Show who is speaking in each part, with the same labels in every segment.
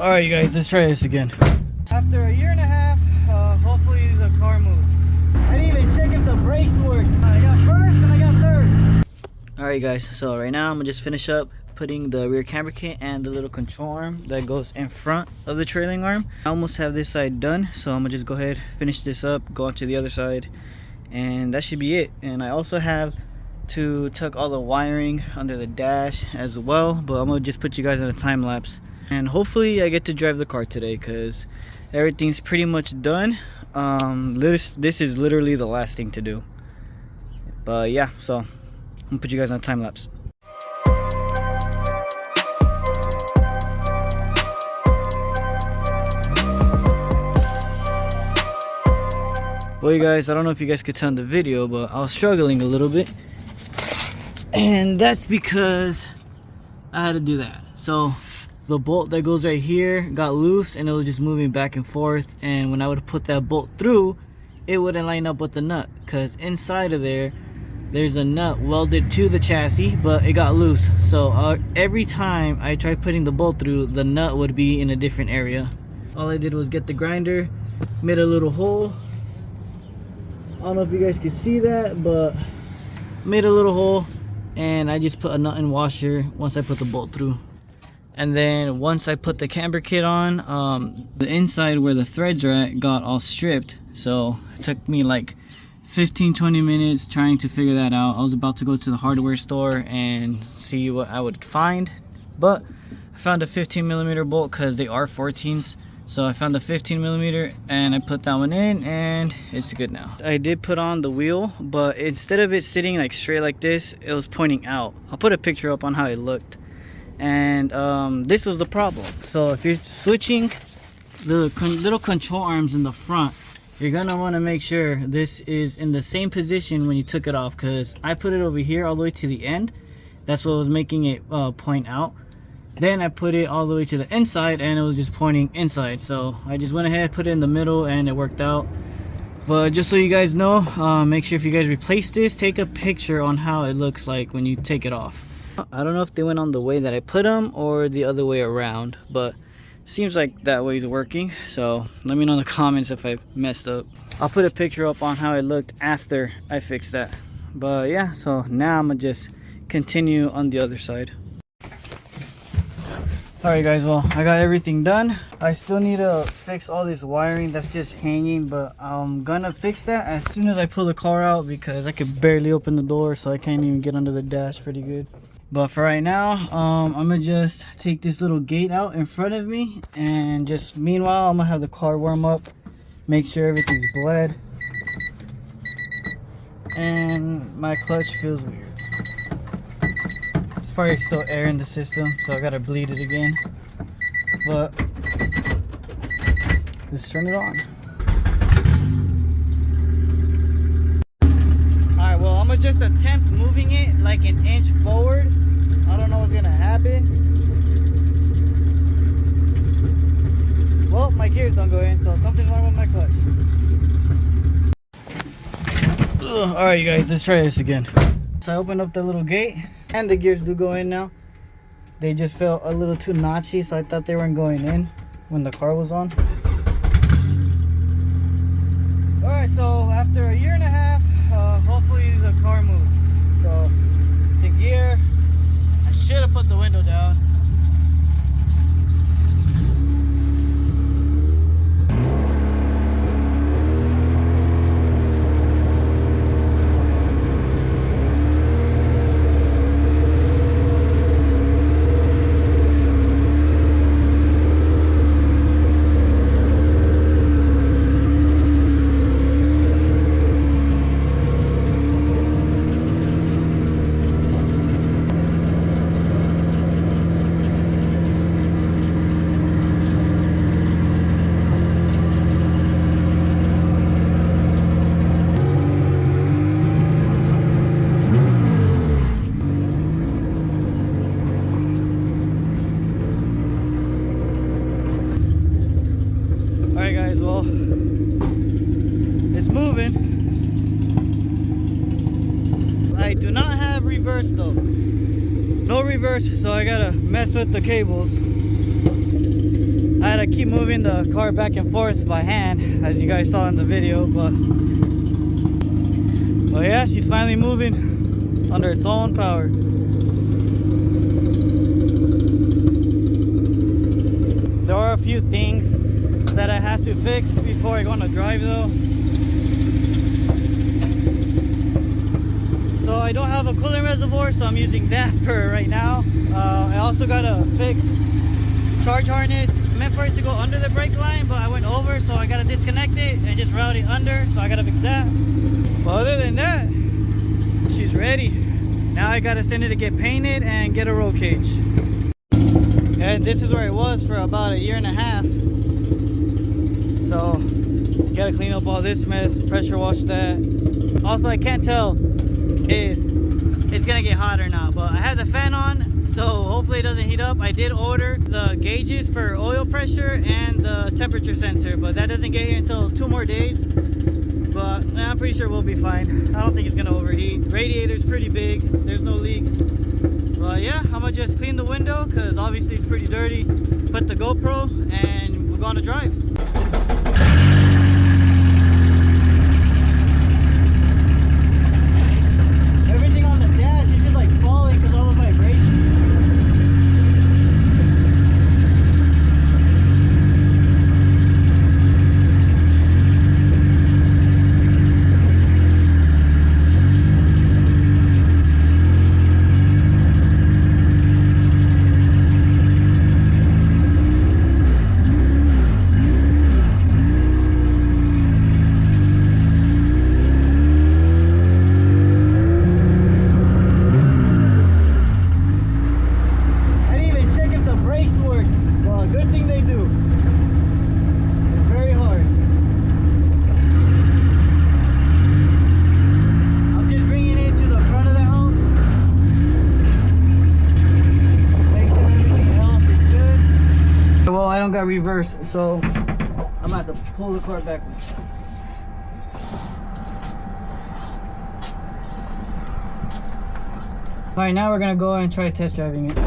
Speaker 1: Alright you guys, let's try this again. After a year and a half, hopefully the car moves. I didn't even check if the brakes work. I got first and I got third. Alright guys, so right now I'm gonna just finish up putting the rear camber kit and the little control arm that goes in front of the trailing arm. I almost have this side done, so I'm gonna just go ahead, finish this up, go on to the other side, and that should be it. And I also have to tuck all the wiring under the dash as well, but I'm gonna just put you guys in a time lapse. And hopefully I get to drive the car today because everything's pretty much done. This is literally the last thing to do. But yeah, so I'm gonna put you guys on a time lapse. Well you guys, I don't know if you guys could tell in the video, but I was struggling a little bit. And that's because I had to do that. So the bolt that goes right here got loose and it was just moving back and forth, and when I would put that bolt through, it wouldn't line up with the nut because inside of there's a nut welded to the chassis, but it got loose. So every time I tried putting the bolt through, the nut would be in a different area. All I did was get the grinder, made a little hole. I don't know if you guys can see that, but made a little hole, and I just put a nut and washer once I put the bolt through. And then once I put the camber kit on, the inside where the threads are at got all stripped. So it took me like 15-20 minutes trying to figure that out. I was about to go to the hardware store and see what I would find, but I found a 15mm bolt because they are 14s. So I found a 15mm and I put that one in and it's good now. I did put on the wheel, but instead of it sitting like straight like this, it was pointing out. I'll put a picture up on how it looked. And this was the problem. So if you're switching the little control arms in the front, you're gonna want to make sure this is in the same position when you took it off, because I put it over here all the way to the end. That's what was making it point out. Then I put it all the way to the inside and it was just pointing inside. So I just went ahead, put it in the middle, and it worked out. But just so you guys know, make sure if you guys replace this, take a picture on how it looks like when you take it off. I don't know if they went on the way that I put them or the other way around, but seems like that way is working. So let me know in the comments if I messed up. I'll put a picture up on how it looked after I fixed that. But yeah, so now I'm gonna just continue on the other side. Alright guys, well I got everything done. I still need to fix all this wiring that's just hanging, but I'm gonna fix that as soon as I pull the car out because I could barely open the door, so I can't even get under the dash pretty good. But for right now, I'm gonna just take this little gate out in front of me, and just meanwhile I'm gonna have the car warm up, make sure everything's bled, and my clutch feels weird. There's probably still air in the system, so I gotta bleed it again. But let's turn it on. Alright, well I'm gonna just attempt moving it like an inch forward. I don't know what's gonna happen. Well, my gears don't go in, so something's wrong with my clutch. Alright you guys, let's try this again. So I opened up the little gate and the gears do go in now. They just felt a little too notchy, so I thought they weren't going in when the car was on. Alright, so after a year and a half, hopefully the car moves. So it's in gear. I should have put the window down. Alright guys, well, it's moving. I do not have reverse though. No reverse, so I gotta mess with the cables. I had to keep moving the car back and forth by hand, as you guys saw in the video, but yeah, she's finally moving under its own power. There are a few things that I have to fix before I go on a drive though. So I don't have a coolant reservoir, so I'm using that for right now. I also gotta fix charge harness. Meant for it to go under the brake line, but I went over, so I gotta disconnect it and just route it under, so I gotta fix that. But other than that, she's ready. Now I gotta send it to get painted and get a roll cage. And this is where it was for about 1.5 years. So gotta clean up all this mess, pressure wash that. Also, I can't tell if it's gonna get hot or not, but I have the fan on, so hopefully it doesn't heat up. I did order the gauges for oil pressure and the temperature sensor, but that doesn't get here until 2 more days. But I'm pretty sure we'll be fine. I don't think it's gonna overheat. Radiator's pretty big, there's no leaks. But yeah, I'm gonna just clean the window because obviously it's pretty dirty. Put the GoPro and we'll go on a drive. Everything on the dash is just like falling because all the vibration. Well, I don't got reverse, so I'm gonna have to pull the car backwards. Alright, now we're gonna go and try test driving it.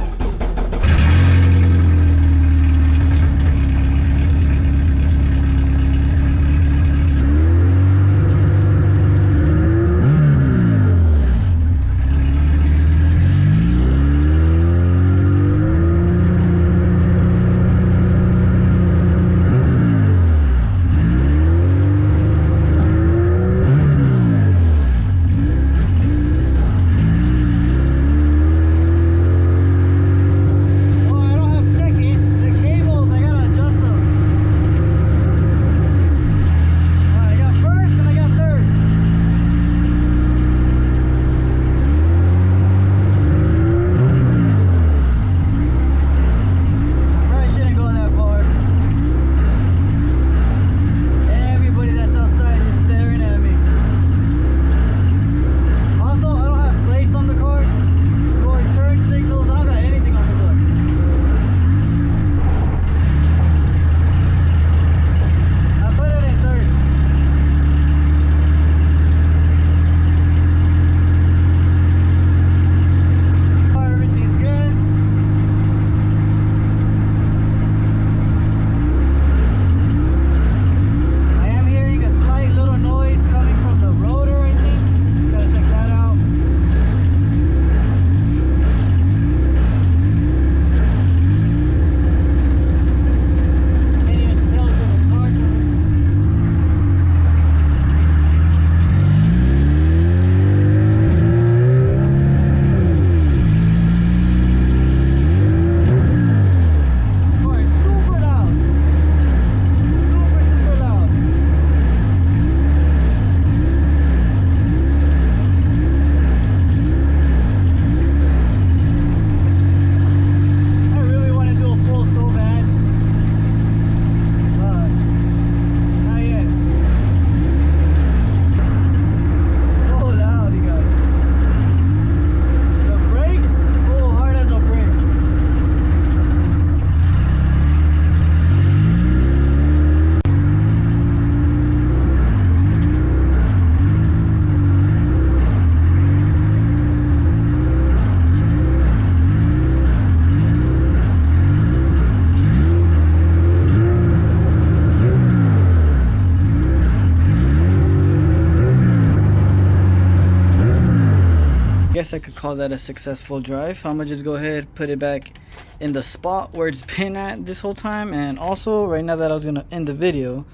Speaker 1: guess I could call that a successful drive. I'm gonna just go ahead, put it back in the spot where it's been at this whole time. And also, right now that I was gonna end the video,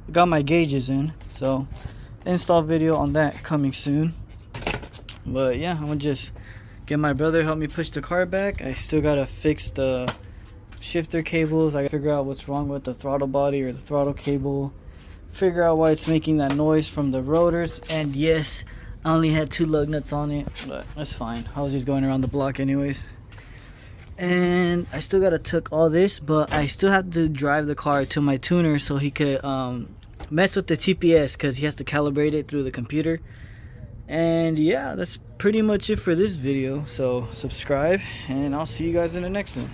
Speaker 1: I got my gauges in, so install video on that coming soon. But yeah, I'm gonna just get my brother to help me push the car back. I still gotta fix the shifter cables. I gotta figure out what's wrong with the throttle body or the throttle cable, figure out why it's making that noise from the rotors. And yes, I only had 2 lug nuts on it, but that's fine. I was just going around the block anyways. And I still gotta tuck all this, but I still have to drive the car to my tuner so he could mess with the TPS, because he has to calibrate it through the computer. And yeah, that's pretty much it for this video. So subscribe, and I'll see you guys in the next one.